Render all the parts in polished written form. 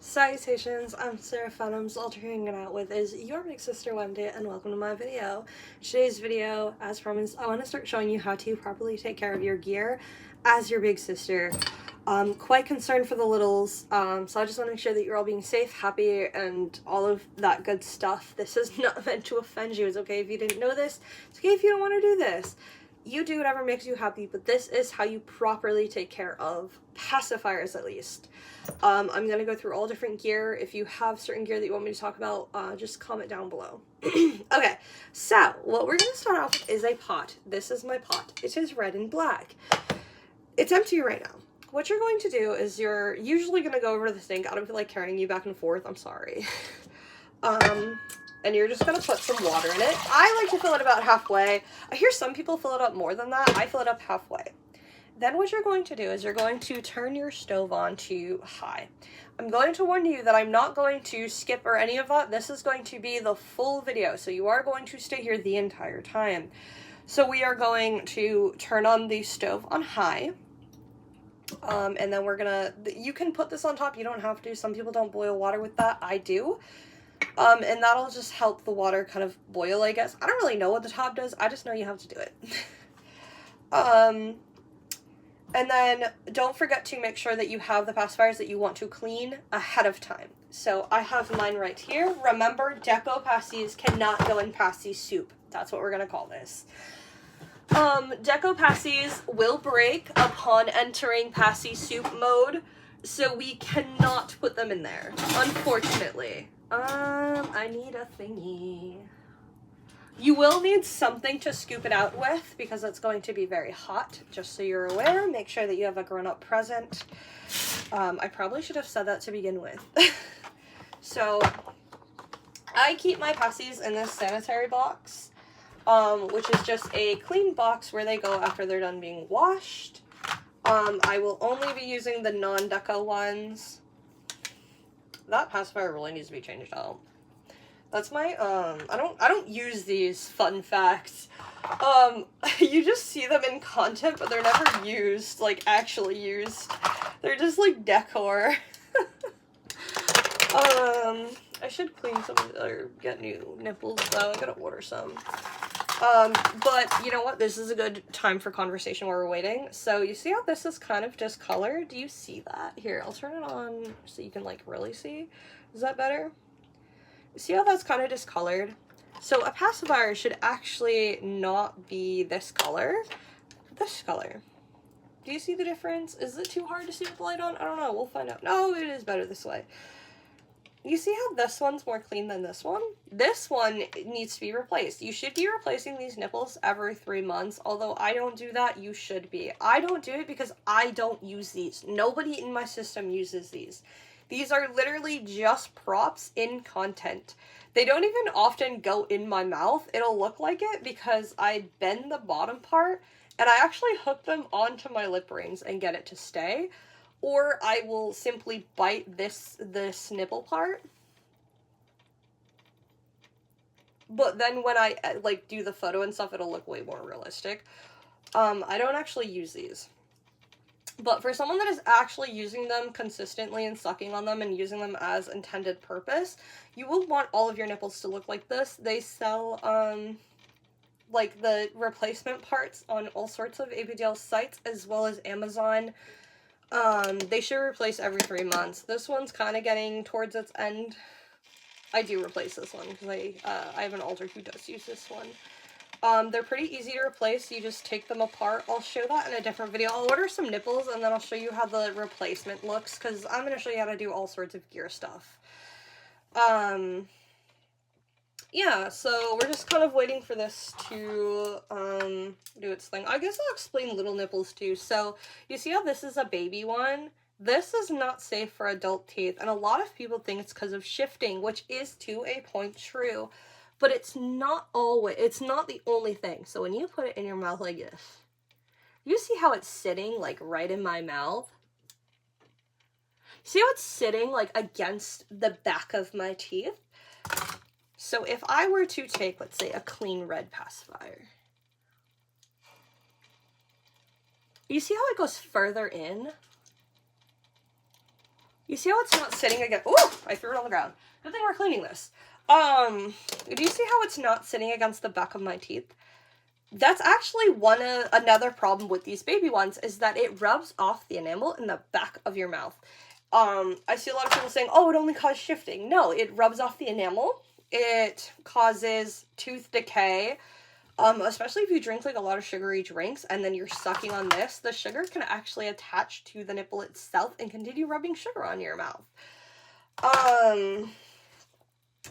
Salutations, I'm Sarah Phantoms. All you're hanging out with is your big sister Wendy, and welcome to my video. Today's video, as promised, I want to start showing you how to properly take care of your gear as your big sister. Quite concerned for the littles, so I just want to make sure that you're all being safe, happy, and all of that good stuff. This is not meant to offend you. It's okay if you didn't know this. It's okay if you don't want to do this. You do whatever makes you happy, but this is how you properly take care of pacifiers, at least. I'm going to go through all different gear. If you have certain gear that you want me to talk about, just comment down below. Okay, so what we're going to start off with is a pot. This is my pot. It is red and black. It's empty right now. What you're going to do is you're usually going to go over to the sink. I don't feel like carrying you back and forth. I'm sorry. And you're just going to put some water in it. I like to fill it about halfway. I hear some people fill it up more than that. I fill it up halfway. Then what you're going to do is you're going to turn your stove on to high. I'm going to warn you that I'm not going to skip or any of that. This is going to be the full video, so you are going to stay here the entire time. So we are going to turn on the stove on high. And then we're gonna, you can put this on top, you don't have to. Some people don't boil water with that. I do. And that'll just help the water kind of boil, I guess. I don't really know what the top does. I just know you have to do it. And then don't forget to make sure that you have the pacifiers that you want to clean ahead of time. So I have mine right here. Remember, deco pasties cannot go in pasty soup. That's what we're going to call this. Deco pasties will break upon entering passy soup mode, so we cannot put them in there, unfortunately. I need a thingy. You will need something to scoop it out with because it's going to be very hot, just so you're aware. Make sure that you have a grown-up present. I probably should have said that to begin with. So, I keep my pasties in this sanitary box, which is just a clean box where they go after they're done being washed. I will only be using the non-deco ones. That pacifier really needs to be changed out. That's my, I don't use these, fun facts. You just see them in content, but they're never used, like, actually used. They're just, like, decor. I should clean some, or get new nipples, though. I gotta order some. But, you know what? This is a good time for conversation while we're waiting. So, you see how this is kind of discolored? Do you see that? Here, I'll turn it on so you can, like, really see. Is that better? See how that's kind of discolored? So a pacifier should actually not be this color. This color. Do you see the difference? Is it too hard to see with the light on? I don't know. We'll find out. No, it is better this way. You see how this one's more clean than this one? This one needs to be replaced. You should be replacing these nipples every 3 months. Although I don't do that, you should be. I don't do it because I don't use these. Nobody in my system uses these. These are literally just props in content. They don't even often go in my mouth. It'll look like it because I bend the bottom part and I actually hook them onto my lip rings and get it to stay. Or I will simply bite this nipple part. But then when I like do the photo and stuff, it'll look way more realistic. I don't actually use these. But for someone that is actually using them consistently and sucking on them and using them as intended purpose, you will want all of your nipples to look like this. They sell, like, the replacement parts on all sorts of APDL sites, as well as Amazon. They should replace every 3 months. This one's kind of getting towards its end. I do replace this one, because I have an alter who does use this one. They're pretty easy to replace. You just take them apart. I'll show that in a different video. I'll order some nipples and then I'll show you how the replacement looks because I'm going to show you how to do all sorts of gear stuff. Yeah, so we're just kind of waiting for this to, do its thing. I guess I'll explain little nipples too. So, you see how this is a baby one? This is not safe for adult teeth, and a lot of people think it's because of shifting, which is to a point true. But it's not always, it's not the only thing. So when you put it in your mouth like this, you see how it's sitting like right in my mouth? See how it's sitting like against the back of my teeth? So if I were to take, let's say, a clean red pacifier, you see how it goes further in? You see how it's not sitting again? Ooh, I threw it on the ground. Good thing we're cleaning this. Do you see how it's not sitting against the back of my teeth? That's actually another problem with these baby ones, is that it rubs off the enamel in the back of your mouth. I see a lot of people saying, oh, it only causes shifting. No, it rubs off the enamel. It causes tooth decay. Especially if you drink like a lot of sugary drinks and then you're sucking on this, the sugar can actually attach to the nipple itself and continue rubbing sugar on your mouth.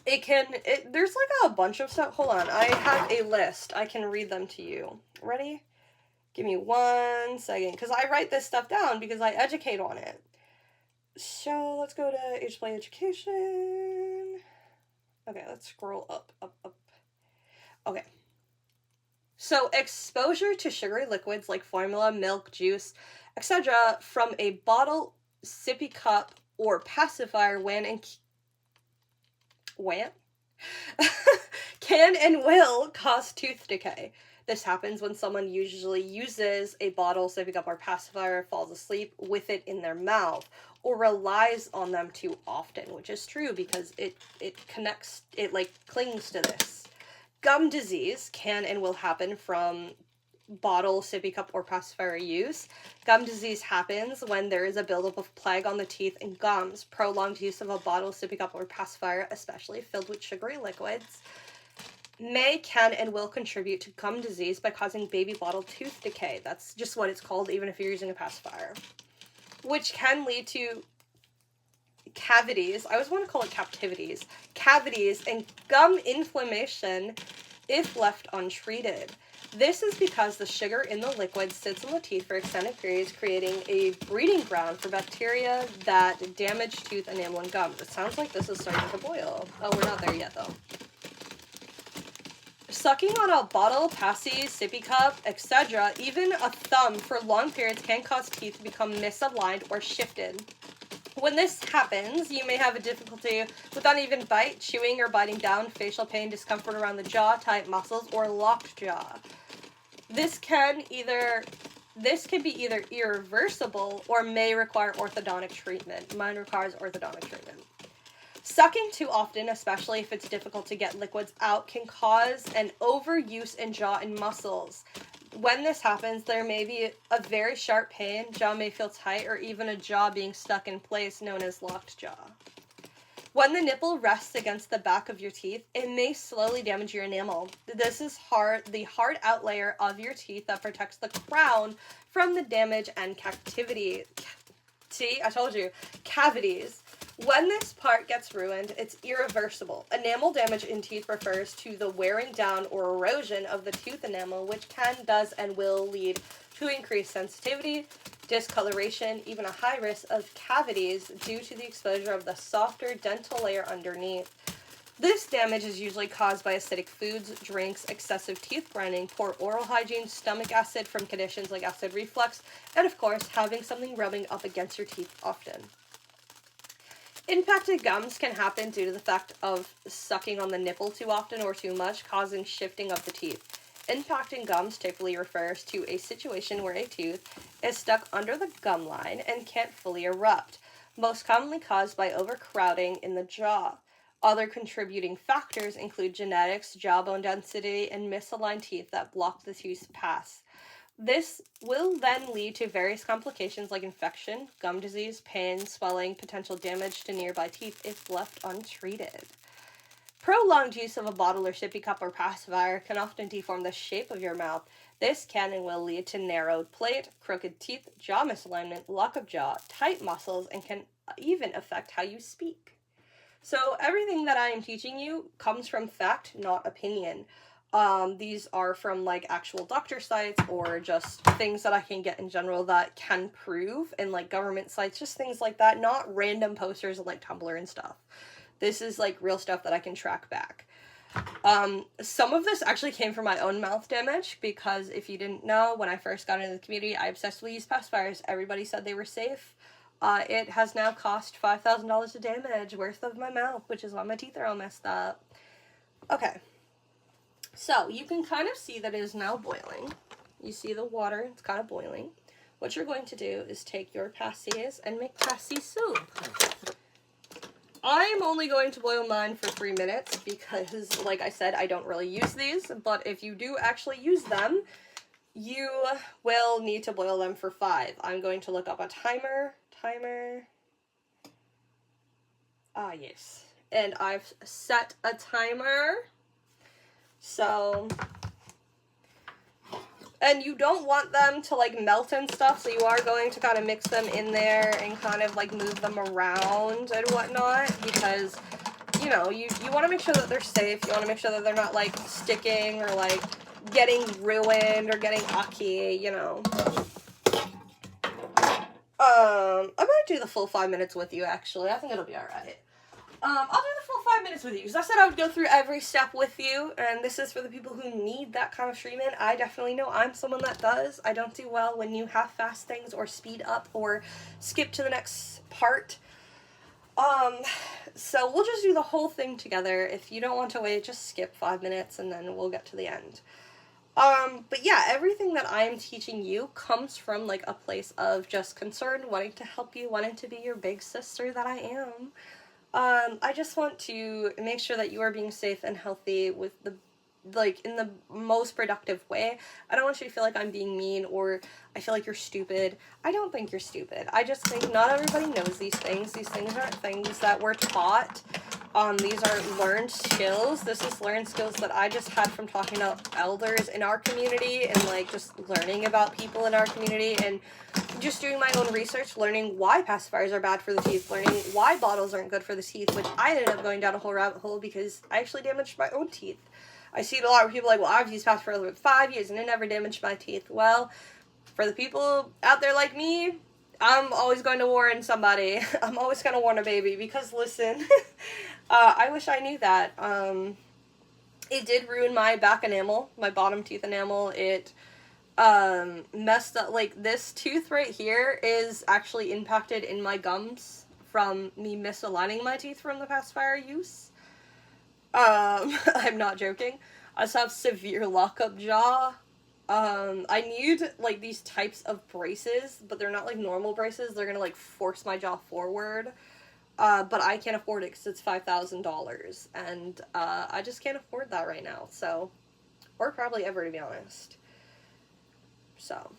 There's like a bunch of stuff. Hold on, I have a list. I can read them to you. Ready? Give me 1 second, because I write this stuff down because I educate on it. So let's go to AgePlay Education. Okay, let's scroll up. Okay. So exposure to sugary liquids like formula, milk, juice, etc. from a bottle, sippy cup, or pacifier can and will cause tooth decay. This happens when someone usually uses a bottle, sippy cup, or pacifier, falls asleep with it in their mouth, or relies on them too often, which is true because it clings to this. Gum disease can and will happen from bottle, sippy cup, or pacifier use. Gum disease happens when there is a buildup of plaque on the teeth and gums. Prolonged use of a bottle, sippy cup, or pacifier, especially filled with sugary liquids, can, and will contribute to gum disease by causing baby bottle tooth decay. That's just what it's called, even if you're using a pacifier. Which can lead to cavities. I always want to call it captivities. Cavities and gum inflammation if left untreated. This is because the sugar in the liquid sits in the teeth for extended periods, creating a breeding ground for bacteria that damage tooth enamel and gums. It sounds like this is starting to boil. Oh, we're not there yet, though. Sucking on a bottle, passy, sippy cup, etc., even a thumb for long periods can cause teeth to become misaligned or shifted. When this happens, you may have a difficulty with uneven bite, chewing or biting down, facial pain, discomfort around the jaw, tight muscles, or locked jaw. This can be either irreversible or may require orthodontic treatment. Mine requires orthodontic treatment. Sucking too often, especially if it's difficult to get liquids out, can cause an overuse in jaw and muscles. When this happens, there may be a very sharp pain, jaw may feel tight, or even a jaw being stuck in place, known as locked jaw. When the nipple rests against the back of your teeth, it may slowly damage your enamel. This is the hard out layer of your teeth that protects the crown from the damage and captivity. See, I told you, cavities. When this part gets ruined, it's irreversible. Enamel damage in teeth refers to the wearing down or erosion of the tooth enamel, which can, does, and will lead to increased sensitivity, discoloration, even a high risk of cavities due to the exposure of the softer dental layer underneath. This damage is usually caused by acidic foods, drinks, excessive teeth grinding, poor oral hygiene, stomach acid from conditions like acid reflux, and of course, having something rubbing up against your teeth often. Impacted gums can happen due to the fact of sucking on the nipple too often or too much, causing shifting of the teeth. Impacting gums typically refers to a situation where a tooth is stuck under the gum line and can't fully erupt, most commonly caused by overcrowding in the jaw. Other contributing factors include genetics, jawbone density, and misaligned teeth that block the tooth's path. This will then lead to various complications like infection, gum disease, pain, swelling, potential damage to nearby teeth if left untreated. Prolonged use of a bottle or sippy cup or pacifier can often deform the shape of your mouth. This can and will lead to narrowed plate, crooked teeth, jaw misalignment, lock of jaw, tight muscles, and can even affect how you speak. So everything that I am teaching you comes from fact, not opinion. These are from like actual doctor sites or just things that I can get in general that can prove, and like government sites, just things like that, not random posters on like Tumblr and stuff. This is like real stuff that I can track back. Some of this actually came from my own mouth damage, because if you didn't know, when I first got into the community, I obsessively used pacifiers. Everybody said they were safe. It has now cost $5,000 of damage worth of my mouth, which is why my teeth are all messed up. Okay. So, you can kind of see that it is now boiling. You see the water, it's kind of boiling. what you're going to do is take your pasties and make pasty soup. I'm only going to boil mine for 3 minutes because, like I said, I don't really use these, but if you do actually use them, you will need to boil them for 5. I'm going to look up a timer. Ah, yes. And I've set a timer. So, and you don't want them to like melt and stuff, so you are going to kind of mix them in there and kind of like move them around and whatnot, because, you know, you want to make sure that they're safe. You want to make sure that they're not like sticking or like getting ruined or getting ucky, you know. I might do the full 5 minutes with you, actually. I think it'll be alright. I'll do the full 5 minutes with you, because I said I would go through every step with you, and this is for the people who need that kind of treatment. I definitely know I'm someone that does. I don't do well when you half-fast things, or speed up, or skip to the next part. So we'll just do the whole thing together. If you don't want to wait, just skip 5 minutes, and then we'll get to the end. But yeah, everything that I'm teaching you comes from, like, a place of just concern, wanting to help you, wanting to be your big sister that I am. I just want to make sure that you are being safe and healthy with the, like, in the most productive way. I don't want you to feel like I'm being mean or I feel like you're stupid. I don't think you're stupid. I just think not everybody knows these things. These things aren't things that we're taught. These are learned skills. This is learned skills that I just had from talking to elders in our community and, like, just learning about people in our community and just doing my own research, learning why pacifiers are bad for the teeth, learning why bottles aren't good for the teeth, which I ended up going down a whole rabbit hole because I actually damaged my own teeth. I see a lot of people like, well, I've used pacifiers for over 5 years and it never damaged my teeth. Well, for the people out there like me, I'm always going to warn somebody. I'm always going to warn a baby because, listen, I wish I knew that. It did ruin my back enamel, my bottom teeth enamel. It messed up, like, this tooth right here is actually impacted in my gums from me misaligning my teeth from the pacifier use. I'm not joking. I just have severe lockup jaw. I need, like, these types of braces, but they're not, like, normal braces. They're gonna, like, force my jaw forward. But I can't afford it because it's $5,000, and, I just can't afford that right now, so, or probably ever, to be honest. So,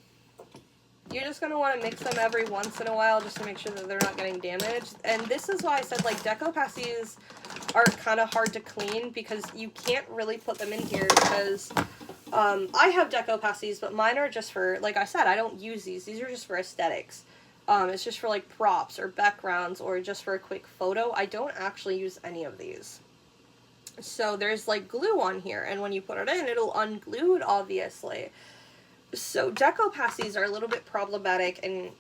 you're just gonna want to mix them every once in a while just to make sure that they're not getting damaged, and this is why I said, like, deco pasties are kind of hard to clean, because you can't really put them in here, because, I have deco pasties, but mine are just for, like I said, I don't use these. These are just for aesthetics. It's just for, like, props or backgrounds or just for a quick photo. I don't actually use any of these. So there's, like, glue on here, and when you put it in, it'll unglue it, obviously. So deco pasties are a little bit problematic and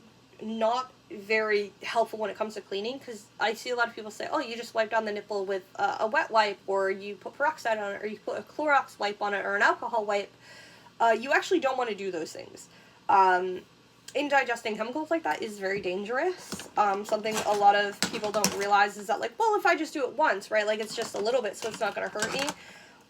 not very helpful when it comes to cleaning, because I see a lot of people say, oh, you just wipe down the nipple with a wet wipe, or you put peroxide on it, or you put a Clorox wipe on it, or an alcohol wipe. You actually don't want to do those things. Indigesting chemicals like that is very dangerous. Something a lot of people don't realize is that, like, well, if I just do it once, right, like, it's just a little bit, so it's not going to hurt me.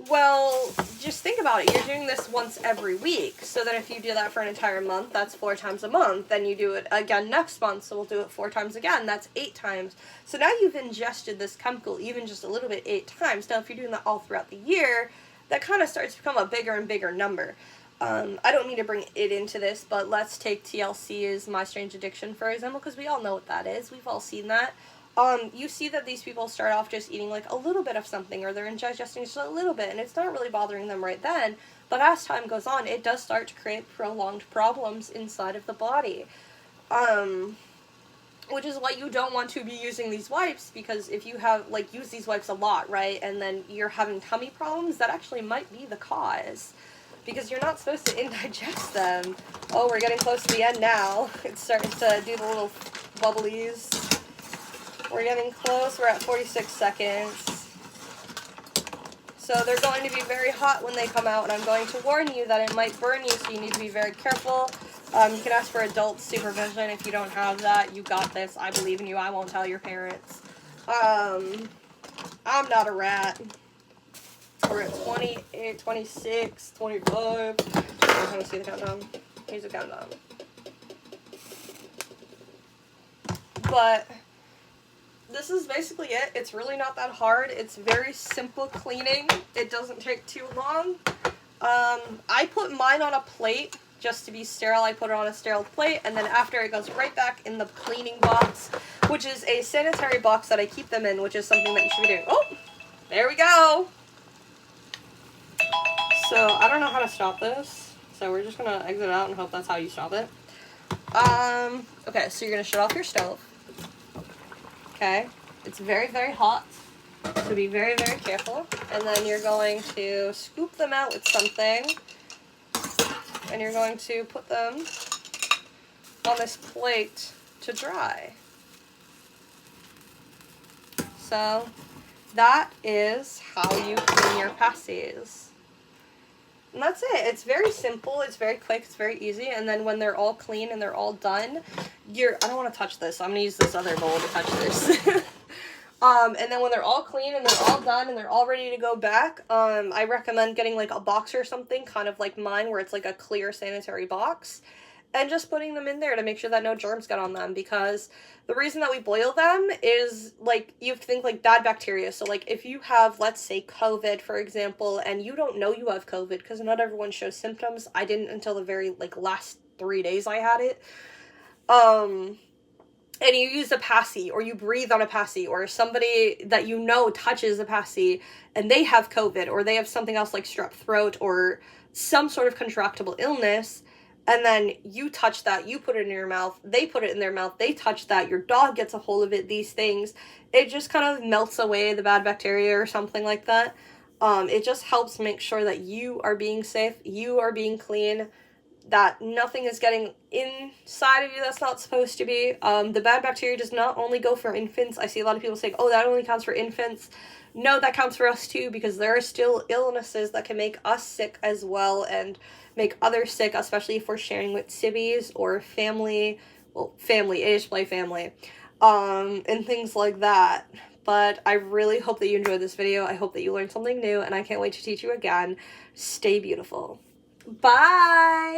Well, just think about it. You're doing this once every week, so then if you do that for an entire month, that's 4 times a month. Then you do it again next month, so we'll do it 4 times again. That's 8 times. So now you've ingested this chemical even just a little bit 8 times. Now, if you're doing that all throughout the year, that kind of starts to become a bigger and bigger number. I don't mean to bring it into this, but let's take TLC's My Strange Addiction, for example, because we all know what that is. We've all seen that. You see that these people start off just eating, like, a little bit of something, or they're indigesting just a little bit, and it's not really bothering them right then, but as time goes on, it does start to create prolonged problems inside of the body. Which is why you don't want to be using these wipes, because if you have, like, use these wipes a lot, right, and then you're having tummy problems, that actually might be the cause. Because you're not supposed to indigest them. Oh, we're getting close to the end now. It's starting to do the little bubblies. We're getting close. We're at 46 seconds. So they're going to be very hot when they come out, and I'm going to warn you that it might burn you, so you need to be very careful. You can ask for adult supervision if you don't have that. You got this. I believe in you. I won't tell your parents. I'm not a rat. We're at 28, 26, 25. I'm trying to see the countdown. Here's the countdown. but this is basically it. It's really not that hard. It's very simple cleaning. It doesn't take too long. I put mine on a plate just to be sterile. I put it on a sterile plate, and then after it goes right back in the cleaning box, which is a sanitary box that I keep them in, which is something that you should be doing. Oh, there we go. So I don't know how to stop this, so we're just gonna exit out and hope that's how you stop it. Okay, so you're gonna shut off your stove. Okay, it's very, very hot, so be very, very careful. And then you're going to scoop them out with something, and you're going to put them on this plate to dry. So that is how you clean your passies. And that's it. It's very simple, it's very quick, it's very easy, and then when they're all clean and they're all done, I don't want to touch this, so I'm going to use this other bowl to touch this. And then when they're all clean and they're all done and they're all ready to go back, I recommend getting like a box or something, kind of like mine, where it's like a clear sanitary box, and just putting them in there to make sure that no germs get on them, because the reason that we boil them is, like, you have to think, like, bad bacteria. So, like, if you have, let's say, COVID, for example, and you don't know you have COVID, because not everyone shows symptoms. I didn't until the very, like, last 3 days I had it. And you use a passy, or you breathe on a passy, or somebody that you know touches a passy, and they have COVID, or they have something else like strep throat, or some sort of contractable illness, and then you touch that, you put it in your mouth, they put it in their mouth, they touch that, your dog gets a hold of it, these things, it just kind of melts away the bad bacteria or something like that. It just helps make sure that you are being safe, you are being clean, that nothing is getting inside of you that's not supposed to be. The bad bacteria does not only go for infants. I see a lot of people saying, oh, that only counts for infants. No, that counts for us too, because there are still illnesses that can make us sick as well, and make others sick, especially if we're sharing with civvies or family, AgePlay family, and things like that. But I really hope that you enjoyed this video. I hope that you learned something new, and I can't wait to teach you again. Stay beautiful. Bye!